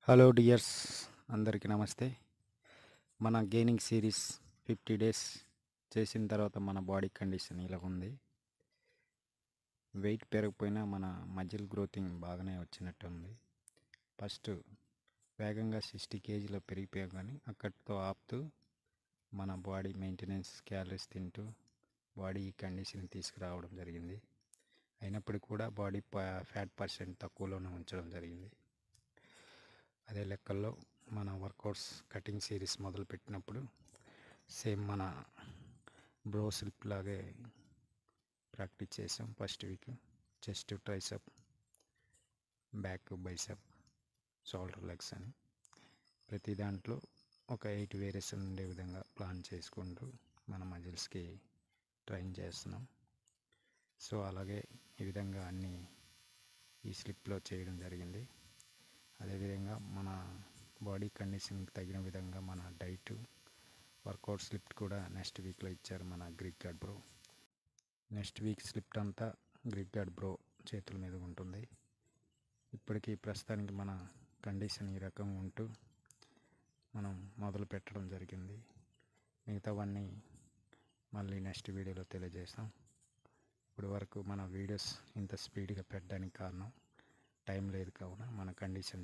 Hello dears, అందరికీ నమస్తే. మన గెయినింగ్ సిరీస్ 50 డేస్ చేసిన తర్వాత మన బాడీ కండిషన్ ఇలా ఉంది. వెయిట్ పెరగకపోయినా మన మజిల్ గ్రోతింగ్ బాగానే వచ్చినట్టు ఉంది. ఫస్ట్ వేగంగా 60 కేజీలో పెరిగిపోయాం, కానీ అక్కడితో ఆపుతూ మన బాడీ మెయింటెనెన్స్ క్యాలరీస్ తింటూ బాడీ కండిషన్ తీసుకురావడం జరిగింది. అయినప్పటికీ కూడా బాడీ ఫ్యాట్ పర్సెంట్ తక్కువలోనే ఉంచడం జరిగింది. అదే లెక్కల్లో మన వర్కౌట్స్ కటింగ్ సిరీస్ మొదలుపెట్టినప్పుడు సేమ్ మన బ్రో స్లిప్ లాగే ప్రాక్టీస్ చేసాం. First week chest, tricep, back, bicep, shoulder, legs అని ప్రతి దాంట్లో ఒక 8 వేరియేషన్ ఉండే విధంగా ప్లాన్ చేసుకుంటూ మన మజిల్స్కి ట్రైన్ చేస్తున్నాం. సో అలాగే ఈ విధంగా అన్నీ ఈ స్లిప్లో చేయడం జరిగింది. అదేవిధంగా మన బాడీ కండిషన్కి తగిన విధంగా మన డైట్, వర్కౌట్ స్లిప్ కూడా నెక్స్ట్ వీక్లో ఇచ్చారు మన Greek God bro. Next week slip అంతా గ్రీక్ గాడ్ బ్రో చేతుల మీద ఉంటుంది. ఇప్పటికీ ప్రస్తుతానికి మన కండిషన్ ఈ రకం ఉంటూ మనం మొదలు పెట్టడం జరిగింది. మిగతావన్నీ మళ్ళీ నెక్స్ట్ వీడియోలో తెలియజేస్తాం. ఇప్పటి వరకు మన వీడియోస్ ఇంత స్పీడ్గా పెట్టడానికి కారణం టైం లేదు, కావున మన కండిషన్